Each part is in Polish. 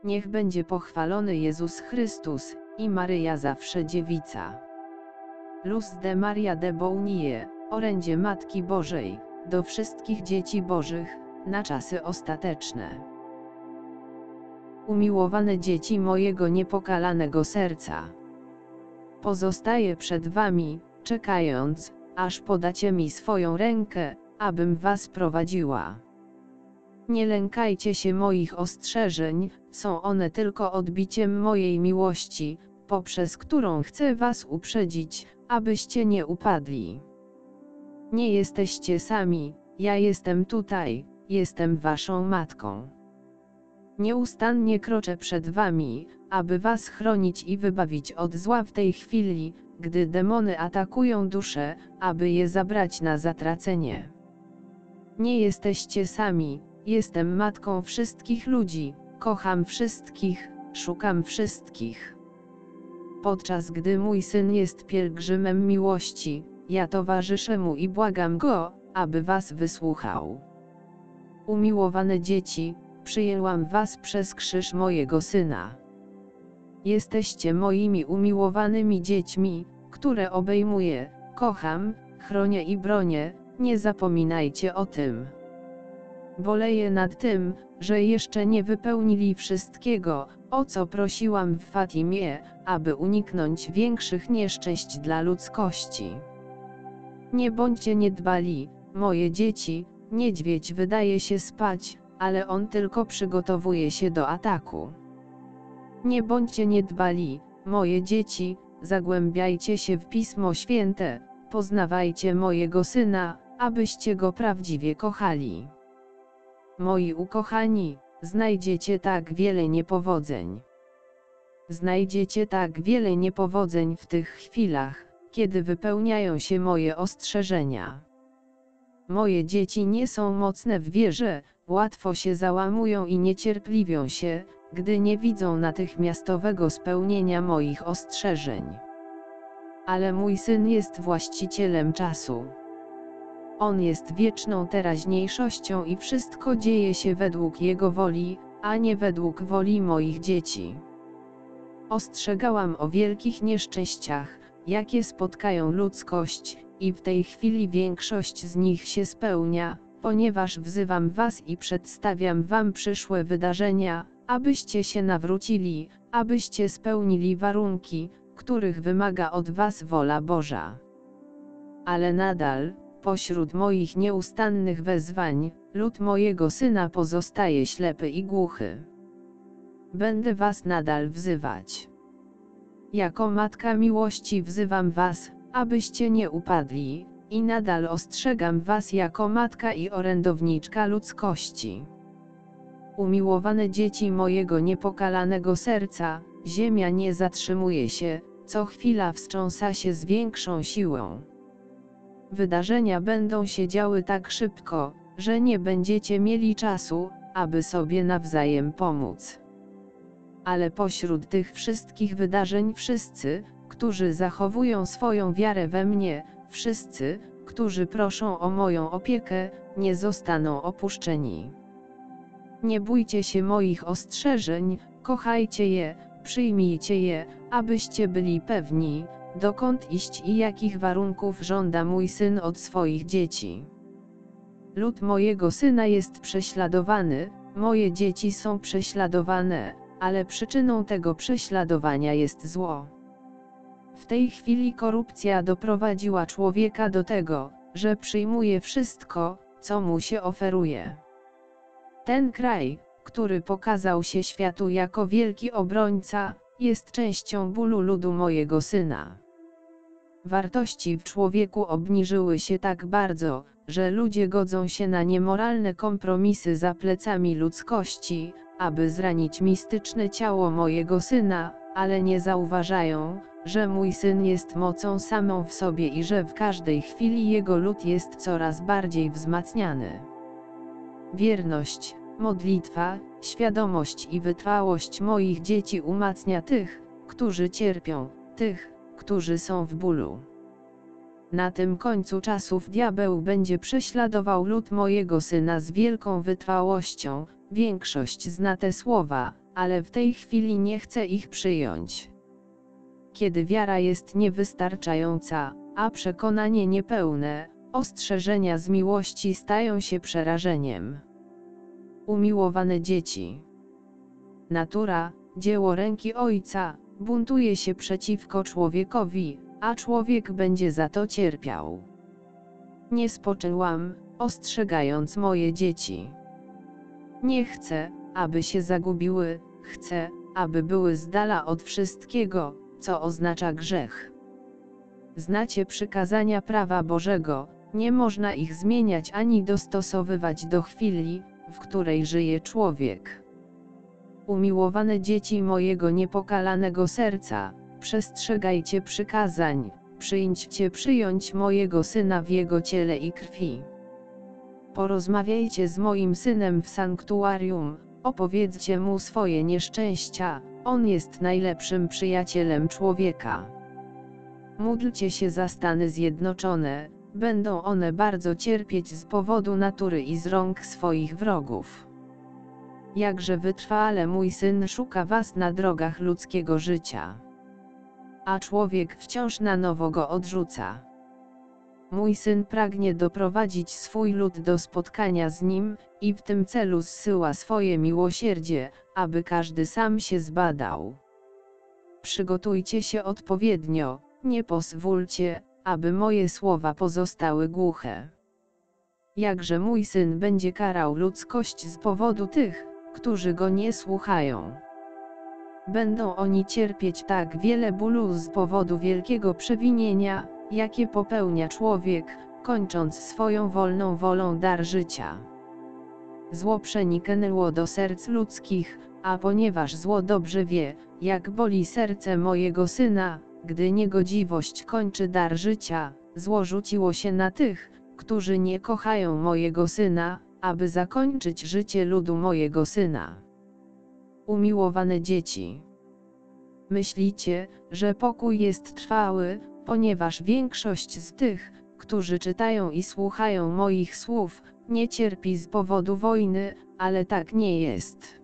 Niech będzie pochwalony Jezus Chrystus, i Maryja zawsze dziewica. Luz de Maria de Bounie, orędzie Matki Bożej, do wszystkich dzieci Bożych, na czasy ostateczne. Umiłowane dzieci mojego niepokalanego serca. Pozostaję przed wami, czekając, aż podacie mi swoją rękę, abym was prowadziła. Nie lękajcie się moich ostrzeżeń, są one tylko odbiciem mojej miłości, poprzez którą chcę was uprzedzić, abyście nie upadli. Nie jesteście sami, ja jestem tutaj, jestem waszą matką. Nieustannie kroczę przed wami, aby was chronić i wybawić od zła w tej chwili, gdy demony atakują dusze, aby je zabrać na zatracenie. Nie jesteście sami, jestem matką wszystkich ludzi, kocham wszystkich, szukam wszystkich. Podczas gdy mój syn jest pielgrzymem miłości, ja towarzyszę mu i błagam go, aby was wysłuchał. Umiłowane dzieci, przyjęłam was przez krzyż mojego syna. Jesteście moimi umiłowanymi dziećmi, które obejmuję, kocham, chronię i bronię, nie zapominajcie o tym. Boleję nad tym, że jeszcze nie wypełnili wszystkiego, o co prosiłam w Fatimie, aby uniknąć większych nieszczęść dla ludzkości. Nie bądźcie niedbali, moje dzieci, niedźwiedź wydaje się spać, ale on tylko przygotowuje się do ataku. Nie bądźcie niedbali, moje dzieci, zagłębiajcie się w Pismo Święte, poznawajcie mojego syna, abyście go prawdziwie kochali. Moi ukochani, znajdziecie tak wiele niepowodzeń. Znajdziecie tak wiele niepowodzeń w tych chwilach, kiedy wypełniają się moje ostrzeżenia. Moje dzieci nie są mocne w wierze, łatwo się załamują i niecierpliwią się, gdy nie widzą natychmiastowego spełnienia moich ostrzeżeń. Ale mój syn jest właścicielem czasu. On jest wieczną teraźniejszością i wszystko dzieje się według jego woli, a nie według woli moich dzieci. Ostrzegałam o wielkich nieszczęściach, jakie spotkają ludzkość, i w tej chwili większość z nich się spełnia, ponieważ wzywam was i przedstawiam wam przyszłe wydarzenia, abyście się nawrócili, abyście spełnili warunki, których wymaga od was wola Boża. Ale nadal, pośród moich nieustannych wezwań, lud mojego syna pozostaje ślepy i głuchy. Będę was nadal wzywać. Jako matka miłości wzywam was, abyście nie upadli, i nadal ostrzegam was jako matka i orędowniczka ludzkości. Umiłowane dzieci mojego niepokalanego serca, ziemia nie zatrzymuje się, co chwila wstrząsa się z większą siłą. Wydarzenia będą się działy tak szybko, że nie będziecie mieli czasu, aby sobie nawzajem pomóc. Ale pośród tych wszystkich wydarzeń wszyscy, którzy zachowują swoją wiarę we mnie, wszyscy, którzy proszą o moją opiekę, nie zostaną opuszczeni. Nie bójcie się moich ostrzeżeń, kochajcie je, przyjmijcie je, abyście byli pewni, dokąd iść i jakich warunków żąda mój syn od swoich dzieci. Lud mojego syna jest prześladowany, moje dzieci są prześladowane, ale przyczyną tego prześladowania jest zło. W tej chwili korupcja doprowadziła człowieka do tego, że przyjmuje wszystko, co mu się oferuje. Ten kraj, który pokazał się światu jako wielki obrońca, jest częścią bólu ludu mojego syna. Wartości w człowieku obniżyły się tak bardzo, że ludzie godzą się na niemoralne kompromisy za plecami ludzkości, aby zranić mistyczne ciało mojego syna, ale nie zauważają, że mój syn jest mocą samą w sobie i że w każdej chwili jego lud jest coraz bardziej wzmacniany. Wierność, modlitwa, świadomość i wytrwałość moich dzieci umacnia tych, którzy cierpią, tych, którzy są w bólu. Na tym końcu czasów diabeł będzie prześladował lud mojego syna z wielką wytrwałością, większość zna te słowa, ale w tej chwili nie chce ich przyjąć. Kiedy wiara jest niewystarczająca, a przekonanie niepełne, ostrzeżenia z miłości stają się przerażeniem. Umiłowane dzieci. Natura, dzieło ręki Ojca, buntuje się przeciwko człowiekowi, a człowiek będzie za to cierpiał. Nie spoczęłam, ostrzegając moje dzieci. Nie chcę, aby się zagubiły, chcę, aby były z dala od wszystkiego, co oznacza grzech. Znacie przykazania prawa Bożego, nie można ich zmieniać ani dostosowywać do chwili, w której żyje człowiek. Umiłowane dzieci mojego niepokalanego serca, przestrzegajcie przykazań, przyjąć mojego Syna w Jego ciele i krwi. Porozmawiajcie z moim Synem w sanktuarium, opowiedzcie Mu swoje nieszczęścia, On jest najlepszym przyjacielem człowieka. Módlcie się za Stany Zjednoczone, będą one bardzo cierpieć z powodu natury i z rąk swoich wrogów. Jakże wytrwale mój Syn szuka was na drogach ludzkiego życia. A człowiek wciąż na nowo go odrzuca. Mój Syn pragnie doprowadzić swój lud do spotkania z Nim, i w tym celu zsyła swoje miłosierdzie, aby każdy sam się zbadał. Przygotujcie się odpowiednio, nie pozwólcie, aby moje słowa pozostały głuche. Jakże mój Syn będzie karał ludzkość z powodu tych, którzy Go nie słuchają. Będą oni cierpieć tak wiele bólu z powodu wielkiego przewinienia, jakie popełnia człowiek, kończąc swoją wolną wolą dar życia. Zło przeniknęło do serc ludzkich, a ponieważ zło dobrze wie, jak boli serce mojego Syna, gdy niegodziwość kończy dar życia, zło rzuciło się na tych, którzy nie kochają mojego Syna, aby zakończyć życie ludu mojego Syna. Umiłowane dzieci. Myślicie, że pokój jest trwały, ponieważ większość z tych, którzy czytają i słuchają moich słów, nie cierpi z powodu wojny, ale tak nie jest.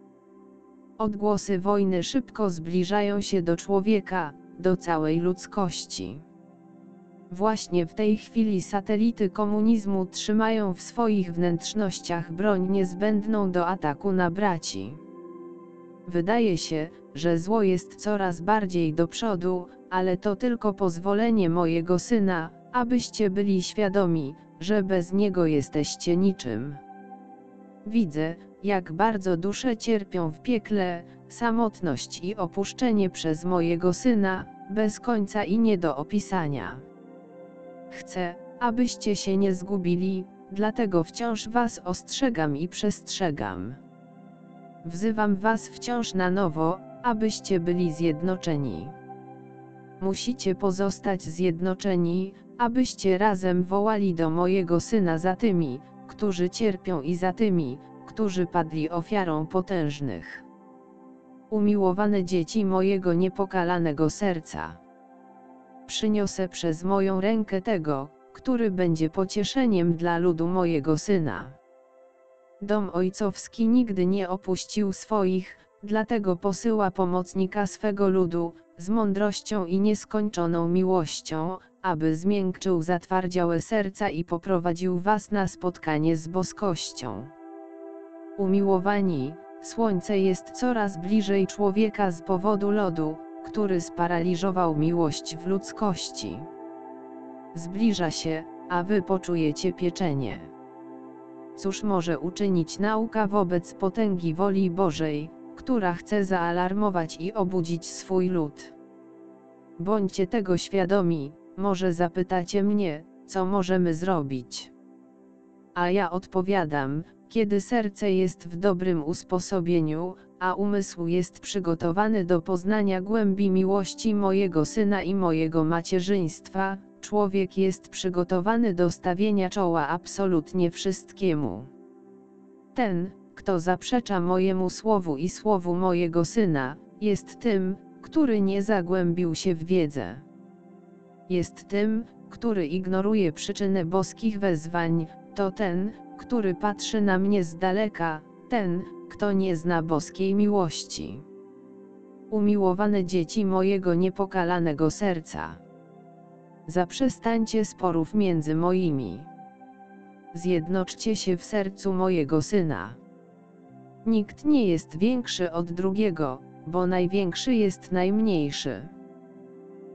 Odgłosy wojny szybko zbliżają się do człowieka, do całej ludzkości. Właśnie w tej chwili satelity komunizmu trzymają w swoich wnętrznościach broń niezbędną do ataku na braci. Wydaje się, że zło jest coraz bardziej do przodu, ale to tylko pozwolenie mojego Syna, abyście byli świadomi, że bez Niego jesteście niczym. Widzę, jak bardzo dusze cierpią w piekle, samotność i opuszczenie przez mojego Syna, bez końca i nie do opisania. Chcę, abyście się nie zgubili, dlatego wciąż was ostrzegam i przestrzegam. Wzywam was wciąż na nowo, abyście byli zjednoczeni. Musicie pozostać zjednoczeni, abyście razem wołali do mojego Syna za tymi, którzy cierpią i za tymi, którzy padli ofiarą potężnych. Umiłowane dzieci mojego niepokalanego serca. Przyniosę przez moją rękę tego, który będzie pocieszeniem dla ludu mojego Syna. Dom ojcowski nigdy nie opuścił swoich, dlatego posyła pomocnika swego ludu, z mądrością i nieskończoną miłością, aby zmiękczył zatwardziałe serca i poprowadził was na spotkanie z boskością. Umiłowani, słońce jest coraz bliżej człowieka z powodu lodu, który sparaliżował miłość w ludzkości. Zbliża się, a wy poczujecie pieczenie. Cóż może uczynić nauka wobec potęgi woli Bożej, która chce zaalarmować i obudzić swój lud? Bądźcie tego świadomi, może zapytacie mnie, co możemy zrobić. A ja odpowiadam, kiedy serce jest w dobrym usposobieniu, a umysł jest przygotowany do poznania głębi miłości mojego Syna i mojego macierzyństwa, człowiek jest przygotowany do stawienia czoła absolutnie wszystkiemu. Ten, kto zaprzecza mojemu słowu i słowu mojego Syna, jest tym, który nie zagłębił się w wiedzę. Jest tym, który ignoruje przyczynę boskich wezwań, to ten, który patrzy na mnie z daleka, ten, kto nie zna boskiej miłości. Umiłowane dzieci mojego niepokalanego serca, zaprzestańcie sporów między moimi. Zjednoczcie się w sercu mojego Syna. Nikt nie jest większy od drugiego, bo największy jest najmniejszy.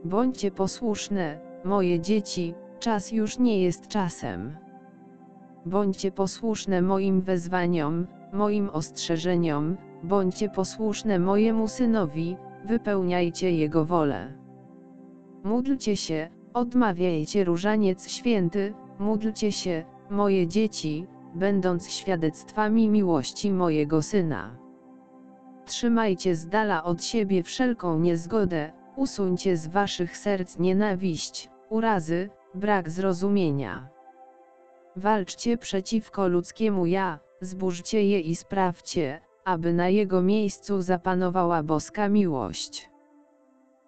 Bądźcie posłuszne, moje dzieci, czas już nie jest czasem. Bądźcie posłuszne moim wezwaniom, moim ostrzeżeniom, bądźcie posłuszne mojemu Synowi, wypełniajcie Jego wolę. Módlcie się, odmawiajcie różaniec święty, módlcie się, moje dzieci, będąc świadectwami miłości mojego Syna. Trzymajcie z dala od siebie wszelką niezgodę, usuńcie z waszych serc nienawiść, urazy, brak zrozumienia. Walczcie przeciwko ludzkiemu ja, zburzcie je i sprawdźcie, aby na jego miejscu zapanowała boska miłość.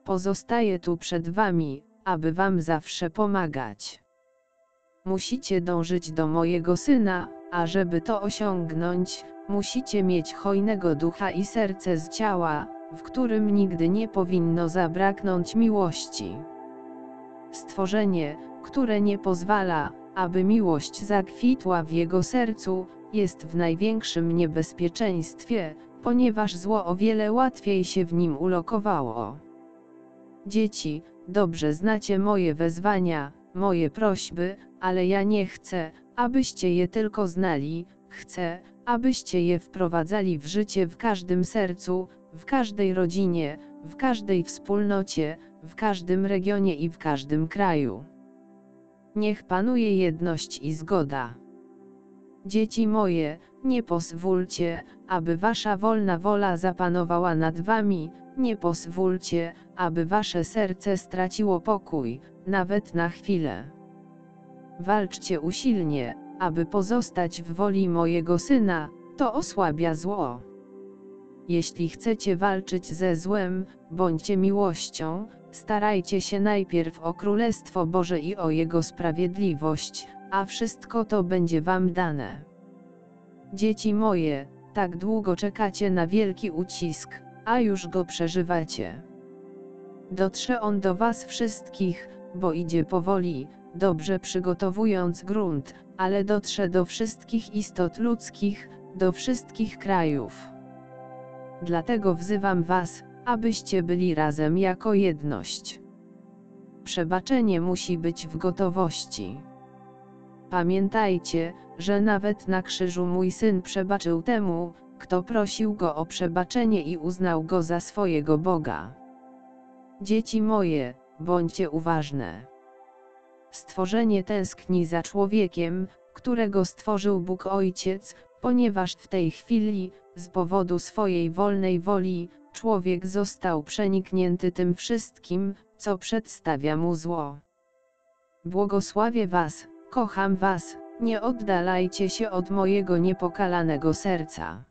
Pozostaję tu przed wami, aby wam zawsze pomagać. Musicie dążyć do mojego Syna, a żeby to osiągnąć, musicie mieć hojnego ducha i serce z ciała, w którym nigdy nie powinno zabraknąć miłości. Stworzenie, które nie pozwala, aby miłość zakwitła w jego sercu, jest w największym niebezpieczeństwie, ponieważ zło o wiele łatwiej się w nim ulokowało. Dzieci, dobrze znacie moje wezwania, moje prośby, ale ja nie chcę, abyście je tylko znali, chcę, abyście je wprowadzali w życie w każdym sercu, w każdej rodzinie, w każdej wspólnocie, w każdym regionie i w każdym kraju. Niech panuje jedność i zgoda. Dzieci moje, nie pozwólcie, aby wasza wolna wola zapanowała nad wami, nie pozwólcie, aby wasze serce straciło pokój, nawet na chwilę. Walczcie usilnie, aby pozostać w woli mojego Syna, to osłabia zło. Jeśli chcecie walczyć ze złem, bądźcie miłością, starajcie się najpierw o Królestwo Boże i o Jego sprawiedliwość, a wszystko to będzie wam dane. Dzieci moje, tak długo czekacie na wielki ucisk, a już go przeżywacie. Dotrze on do was wszystkich, bo idzie powoli, dobrze przygotowując grunt, ale dotrze do wszystkich istot ludzkich, do wszystkich krajów. Dlatego wzywam was, abyście byli razem jako jedność. Przebaczenie musi być w gotowości. Pamiętajcie, że nawet na krzyżu mój Syn przebaczył temu, kto prosił Go o przebaczenie i uznał Go za swojego Boga. Dzieci moje, bądźcie uważne. Stworzenie tęskni za człowiekiem, którego stworzył Bóg Ojciec, ponieważ w tej chwili, z powodu swojej wolnej woli, człowiek został przeniknięty tym wszystkim, co przedstawia mu zło. Błogosławię was, kocham was, nie oddalajcie się od mojego niepokalanego serca.